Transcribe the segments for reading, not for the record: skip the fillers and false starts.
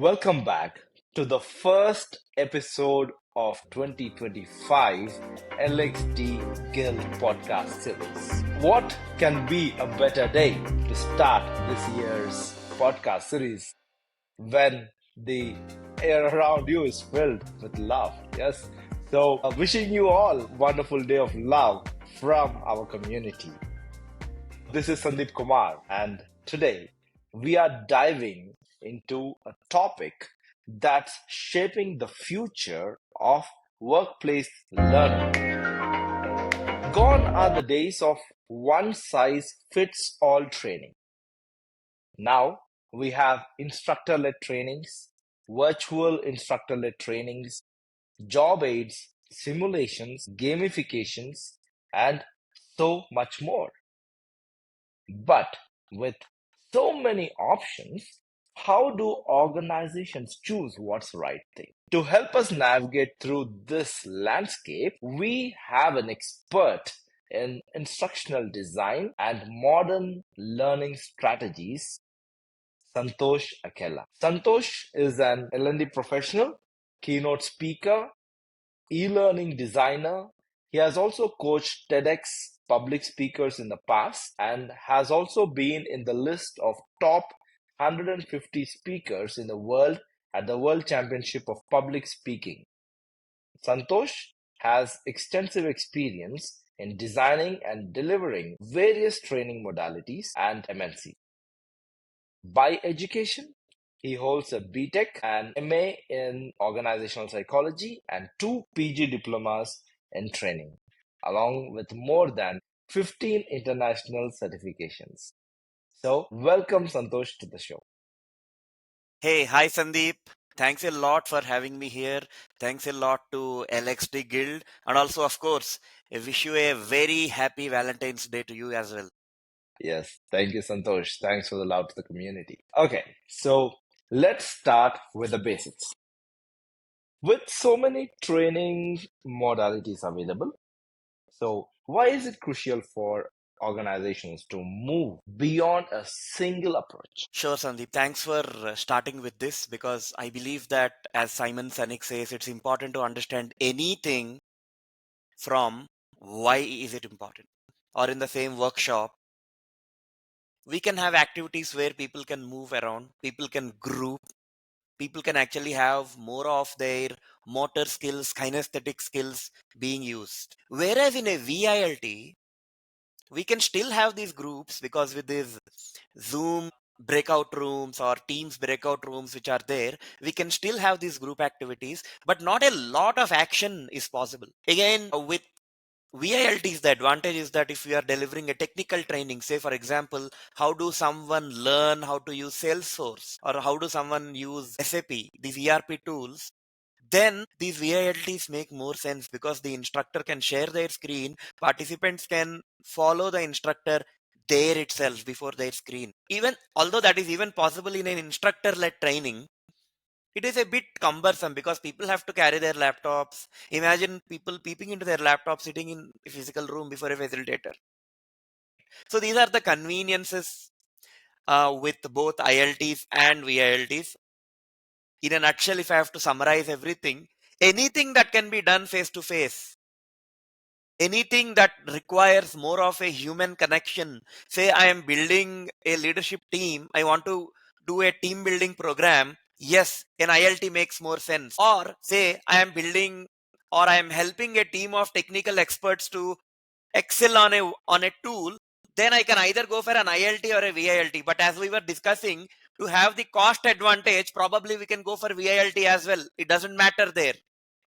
Welcome back to the first episode of 2025 LXD Guild Podcast series. What can be a better day to start this year's podcast series when the air around you is filled with love? Yes. So, wishing you all wonderful day of love from our community. This is Sandeep Kumar, and today we are diving into a topic that's shaping the future of workplace learning. Gone are the days of one size fits all training. Now we have instructor led trainings, virtual instructor led trainings, job aids, simulations, gamifications, and so much more. But with so many options, how do organizations choose what's right thing? To help us navigate through this landscape, we have an expert in instructional design and modern learning strategies, Santosh Akella. Santosh is an L&D professional, keynote speaker, e-learning designer. He has also coached TEDx public speakers in the past and has also been in the list of top 150 speakers in the world at the World Championship of Public Speaking. Santosh has extensive experience in designing and delivering various training modalities and MNC. By education, he holds a BTech and MA in organizational psychology and 2 PG diplomas in training, along with more than 15 international certifications. So, welcome Santosh to the show. Hi Sandeep. Thanks a lot for having me here. Thanks a lot to LXD Guild. And also, of course, I wish you a very happy Valentine's Day to you as well. Yes, thank you, Santosh. Thanks for the love to the community. Okay, so let's start with the basics. With so many training modalities available, so why is it crucial for organizations to move beyond a single approach? Sure, Sandeep. Thanks for starting with this because I believe that, as Simon Sinek says, it's important to understand anything from why is it important. Or in the same workshop, we can have activities where people can move around, people can group, people can actually have more of their motor skills, kinesthetic skills being used. Whereas in a VILT, we can still have these groups because with these Zoom breakout rooms or Teams breakout rooms which are there, we can still have these group activities, but not a lot of action is possible. Again, with VILTs, the advantage is that if we are delivering a technical training, say for example, how do someone learn how to use Salesforce or how do someone use SAP, these ERP tools, then these VILTs make more sense because the instructor can share their screen, participants can follow the instructor there itself before their screen. Even although that is even possible in an instructor-led training, it is a bit cumbersome because people have to carry their laptops. Imagine people peeping into their laptop sitting in a physical room before a facilitator. So these are the conveniences with both ILTs and VILTs. In a nutshell, if I have to summarize everything, anything that can be done face to face, anything that requires more of a human connection, say I am building a leadership team, I want to do a team building program, yes, an ILT makes more sense. Or say I am building or I am helping a team of technical experts to excel on a tool, then I can either go for an ILT or a VILT. But as we were discussing, to have the cost advantage, probably we can go for VILT as well. It doesn't matter there.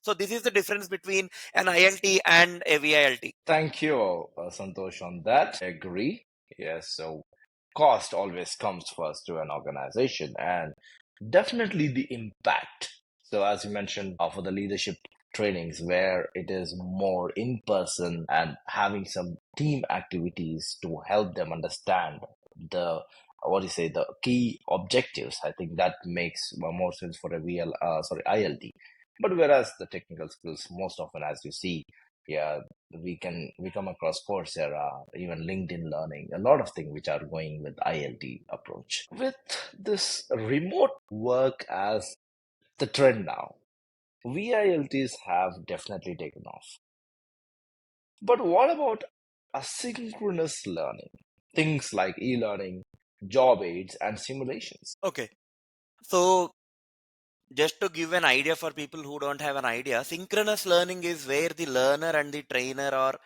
So this is the difference between an ILT and a VILT. Thank you, Santosh, on that. I agree. Yes, so cost always comes first to an organization and definitely the impact. So, as you mentioned, for the leadership trainings where it is more in person and having some team activities to help them understand the the key objectives. I think that makes more sense for a ILT. But whereas the technical skills, most often, as you see, Yeah, we come across Coursera, even LinkedIn Learning, a lot of things which are going with ILT approach. With this remote work as the trend now, VILTs have definitely taken off. But what about asynchronous learning? Things like e-learning, job aids, and simulations. Okay. So just to give an idea for people who don't have an idea, synchronous learning is where the learner and the trainer are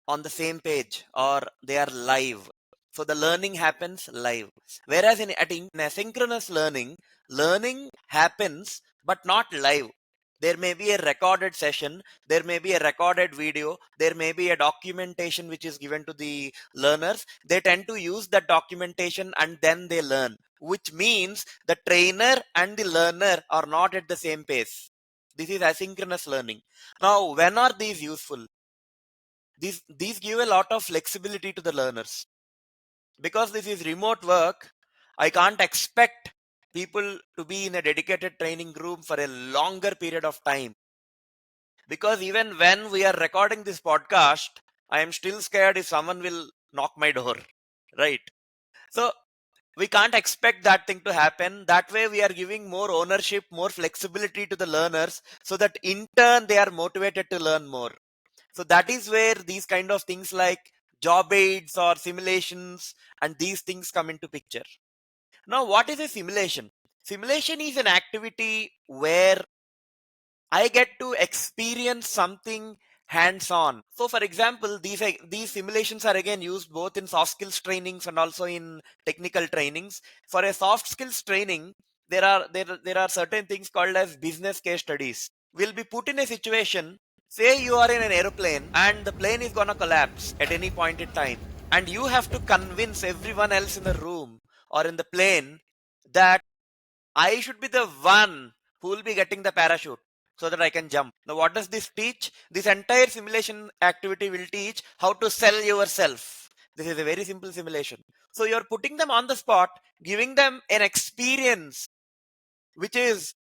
on the same page or they are live. So the learning happens live. Whereas in asynchronous learning, learning happens but not live. There may be a recorded session, there may be a recorded video, there may be a documentation which is given to the learners. They tend to use that documentation and then they learn, which means the trainer and the learner are not at the same pace. This is asynchronous learning. Now, when are these useful? These give a lot of flexibility to the learners. Because this is remote work, I can't expect people to be in a dedicated training room for a longer period of time. Because even when we are recording this podcast, I am still scared if someone will knock my door, right? So we can't expect that thing to happen. That way we are giving more ownership, more flexibility to the learners, so that in turn they are motivated to learn more. So that is where these kind of things like job aids or simulations and these things come into picture. Now, what is a simulation? Simulation is an activity where I get to experience something hands-on. So, for example, these simulations are again used both in soft skills trainings and also in technical trainings. For a soft skills training, there are certain things called as business case studies. We'll be put in a situation. Say you are in an aeroplane and the plane is gonna collapse at any point in time, and you have to convince everyone else in the room or in the plane that I should be the one who will be getting the parachute so that I can jump. Now, what does this teach? This entire simulation activity will teach how to sell yourself. This is a very simple simulation. So, you're putting them on the spot, giving them an experience which is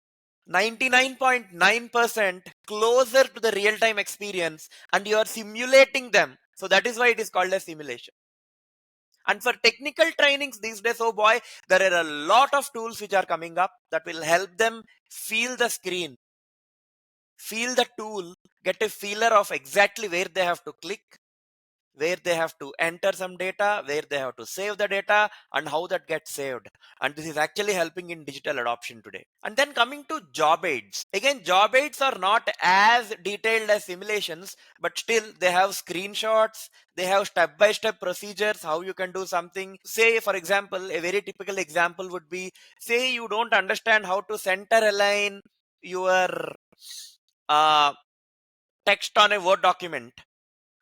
99.9% closer to the real time experience, and you are simulating them. So, that is why it is called a simulation. And for technical trainings these days, oh boy, there are a lot of tools which are coming up that will help them feel the screen, feel the tool, get a feeler of exactly where they have to click, where they have to enter some data, where they have to save the data, and how that gets saved. And this is actually helping in digital adoption today. And then coming to job aids. Again, job aids are not as detailed as simulations, but still they have screenshots, they have step-by-step procedures, how you can do something. Say, for example, a very typical example would be, say you don't understand how to center align your uh, text on a Word document.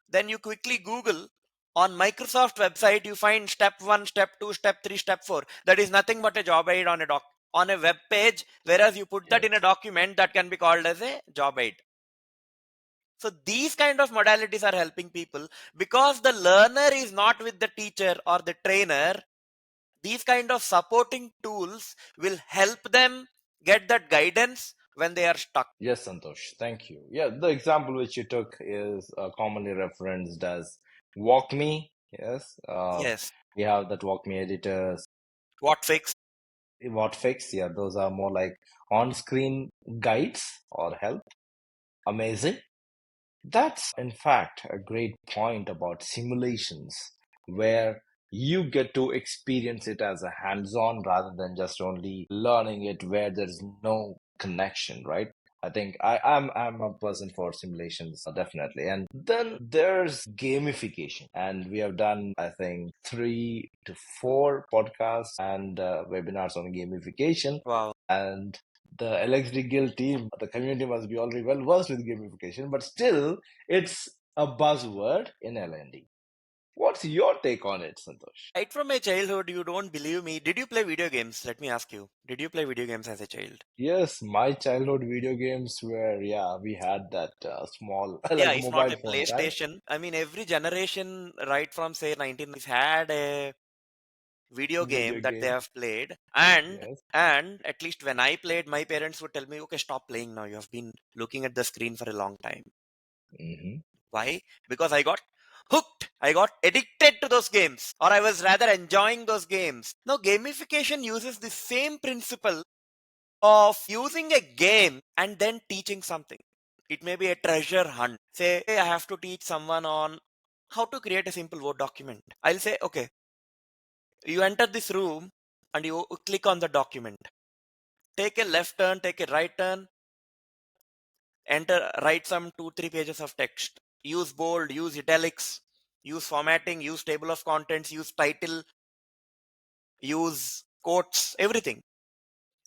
Then you quickly Google on Microsoft website, you find step 1, step 2, step 3, step 4. That is nothing but a job aid on a web page, whereas you put that Yes. in a document that can be called as a job aid. So these kind of modalities are helping people because the learner is not with the teacher or the trainer. These kind of supporting tools will help them get that guidance when they are stuck. Yes, Santosh. Thank you. Yeah, the example which you took is commonly referenced as WalkMe. Yes. Yes. We have that WalkMe editors, What fix? what fix. Yeah, those are more like on-screen guides or help. Amazing. That's, in fact, a great point about simulations, where you get to experience it as a hands-on rather than just only learning it where there's no connection, right? I think I'm a person for simulations, definitely. And then there's gamification, and we have done, I think, 3 to 4 podcasts and webinars on gamification. Wow. And the LXD Guild team, the community must be already well versed with gamification, but still, it's a buzzword in L&D. What's your take on it, Santosh? Right from my childhood, you don't believe me. Did you play video games? Let me ask you. Did you play video games as a child? Yes, my childhood video games were, yeah, we had that small, Yeah, like it's not mobile a phones, right? PlayStation. I mean, every generation, right from say 1990s, had a video Video game that they game, have played. And yes. and at least when I played, my parents would tell me, okay, stop playing now. You have been looking at the screen for a long time. Mm-hmm. Why? Because I got hooked. I got addicted to those games, or I was rather enjoying those games. Now, gamification uses the same principle of using a game and then teaching something. It may be a treasure hunt. Say, I have to teach someone on how to create a simple Word document. I'll say, okay, you enter this room and you click on the document. Take a left turn, take a right turn, write some 2-3 pages of text. Use bold, use italics, use formatting, use table of contents, use title, use quotes, everything.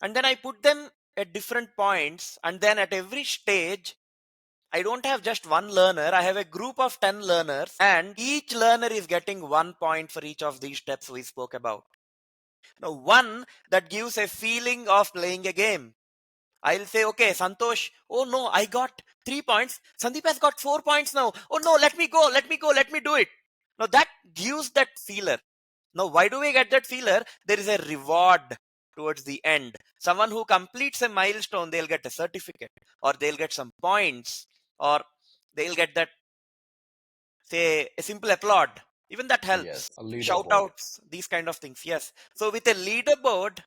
And then I put them at different points, and then at every stage I don't have just one learner, I have a group of 10 learners, and each learner is getting 1 point for each of these steps we spoke about. Now, one that gives a feeling of playing a game. I'll say, okay, Santosh, oh no, I got 3 points. Sandeep has got 4 points now. Oh no, let me go, let me go, let me do it. Now that gives that feeler. Now, why do we get that feeler? There is a reward towards the end. Someone who completes a milestone, they'll get a certificate, or they'll get some points, or they'll get that, say, a simple applaud. Even that helps. Yes, a Shout leaderboard. outs, these kind of things. Yes. So with a leaderboard,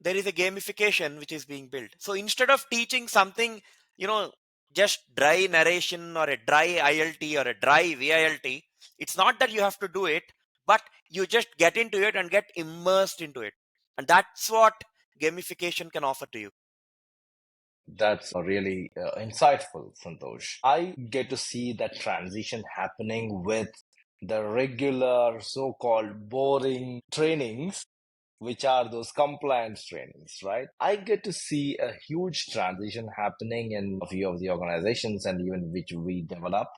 there is a gamification which is being built. So instead of teaching something, you know, just dry narration or a dry ILT or a dry VILT, it's not that you have to do it, but you just get into it and get immersed into it. And that's what gamification can offer to you. That's really insightful, Santosh. I get to see that transition happening with the regular so-called boring trainings, which are those compliance trainings, right? I get to see a huge transition happening in a few of the organizations and even which we develop.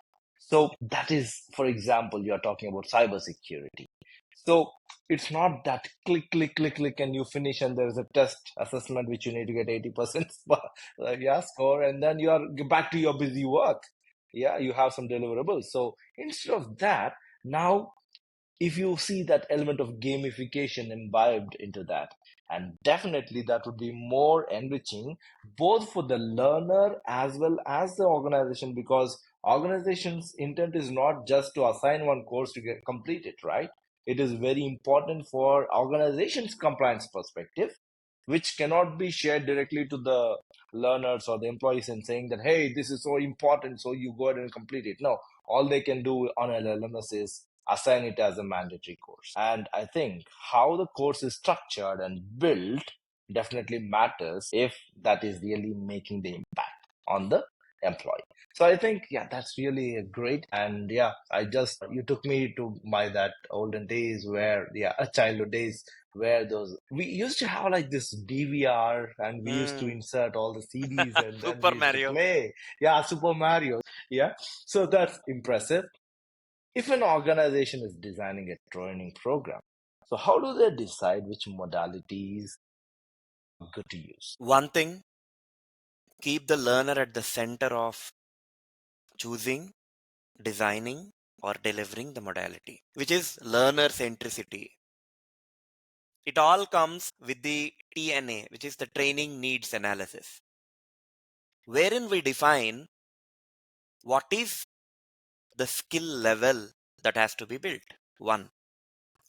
So that is, for example, you're talking about cybersecurity. So it's not that click, click, click, click, and you finish, and there's a test assessment which you need to get 80% yeah, score, and then you are back to your busy work. Yeah, you have some deliverables. So instead of that, now if you see that element of gamification imbibed into that, and definitely that would be more enriching both for the learner as well as the organization, because organization's intent is not just to assign one course to get complete it, right? It is very important for organization's compliance perspective, which cannot be shared directly to the learners or the employees and saying that, hey, this is so important, so you go ahead and complete it. No, all they can do on LLMS is assign it as a mandatory course. And I think how the course is structured and built definitely matters if that is really making the impact on the employee. So I think, yeah, that's really great. And yeah, you took me to my that olden days where, yeah, childhood days where those, we used to have like this DVR and we used to insert all the CDs and then we Super used to Mario. play. Yeah, Super Mario. Yeah. So that's impressive. If an organization is designing a training program, so how do they decide which modalities are good to use? One thing, keep the learner at the center of choosing, designing, or delivering the modality, which is learner centricity. It all comes with the TNA, which is the training needs analysis, wherein we define what is the skill level that has to be built. One.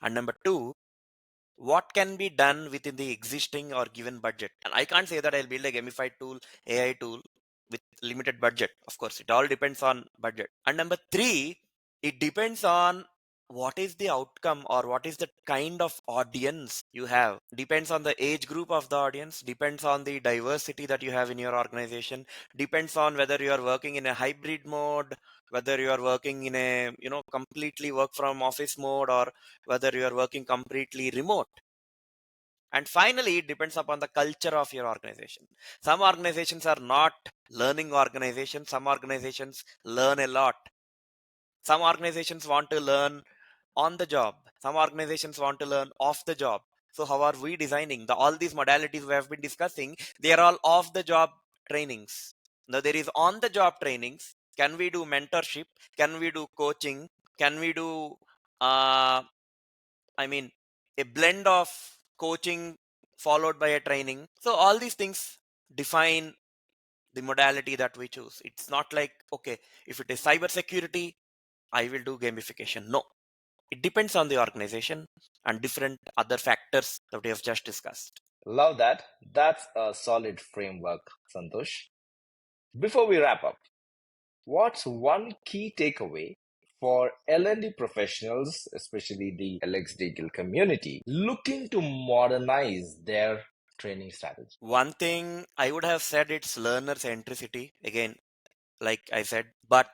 And number two, what can be done within the existing or given budget. And I can't say that I'll build a gamified tool, AI tool with limited budget. Of course, it all depends on budget. And number three, it depends on what is the outcome or what is the kind of audience you have. Depends on the age group of the audience, depends on the diversity that you have in your organization, depends on whether you are working in a hybrid mode, whether you are working in a completely work from office mode, or whether you are working completely remote. And finally, it depends upon the culture of your organization. Some organizations are not learning organizations. Some organizations learn a lot. Some organizations want to learn on the job. Some organizations want to learn off the job. So how are we designing all these modalities we have been discussing? They are all off the job trainings. Now there is on the job trainings. Can we do mentorship? Can we do coaching? Can we do uh, I mean, a blend of coaching followed by a training? So all these things define the modality that we choose. It's not like, okay, if it is cybersecurity, I will do gamification. No, it depends on the organization and different other factors that we have just discussed. Love that. That's a solid framework, Santosh. Before we wrap up, what's one key takeaway for L&D professionals, especially the LXD Guild community, looking to modernize their training strategy? One thing I would have said, it's learner centricity. Again, like I said, but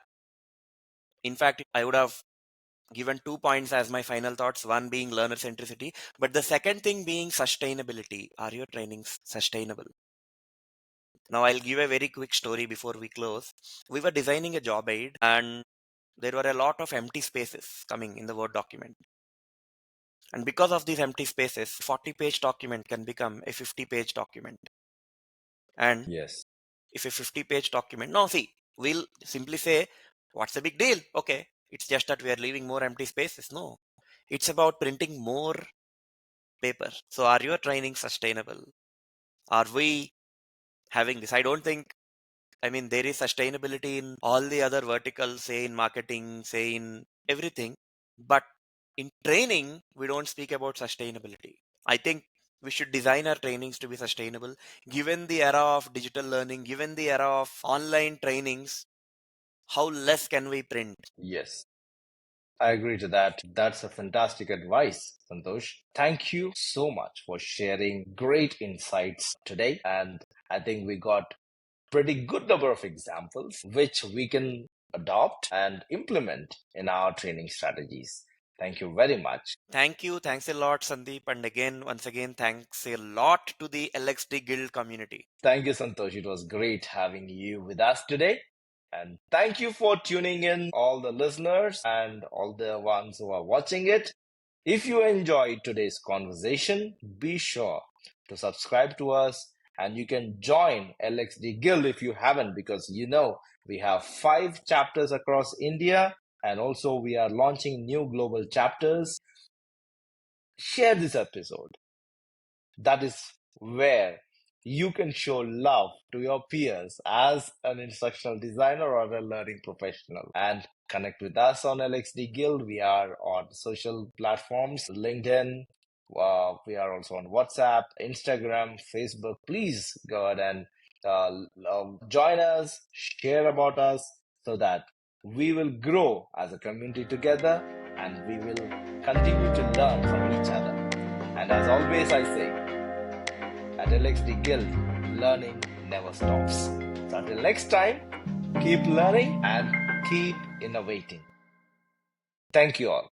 in fact, I would have given 2 points as my final thoughts. One being learner centricity, but the second thing being sustainability. Are your trainings sustainable? Now, I'll give a very quick story before we close. We were designing a job aid, and there were a lot of empty spaces coming in the Word document. And because of these empty spaces, 40-page document can become a 50-page document. And Yes. if a 50-page document, no, see, we'll simply say, what's the big deal? Okay, it's just that we are leaving more empty spaces. No, it's about printing more paper. So are your training sustainable? Are we having this? I don't think, I mean, there is sustainability in all the other verticals, say in marketing, say in everything. But in training, we don't speak about sustainability. I think we should design our trainings to be sustainable. Given the era of digital learning, given the era of online trainings, how less can we print? Yes. I agree to that. That's a fantastic advice, Santosh. Thank you so much for sharing great insights today. And I think we got pretty good number of examples which we can adopt and implement in our training strategies. Thank you very much. Thank you. Thanks a lot, Sandeep. And again, once again, thanks a lot to the LXD Guild community. Thank you, Santosh. It was great having you with us today. And thank you for tuning in, all the listeners and all the ones who are watching it. If you enjoyed today's conversation, be sure to subscribe to us, and you can join LXD Guild if you haven't, because we have 5 chapters across India, and also we are launching new global chapters. Share this episode. That is where you can show love to your peers as an instructional designer or a learning professional, and connect with us on LXD Guild. We are on social platforms, LinkedIn. We are also on WhatsApp, Instagram, Facebook. Please go ahead and join us, share about us, so that we will grow as a community together, and we will continue to learn from each other. And as always, I say, at LXD Guild, learning never stops. So until next time, keep learning and keep innovating. Thank you all.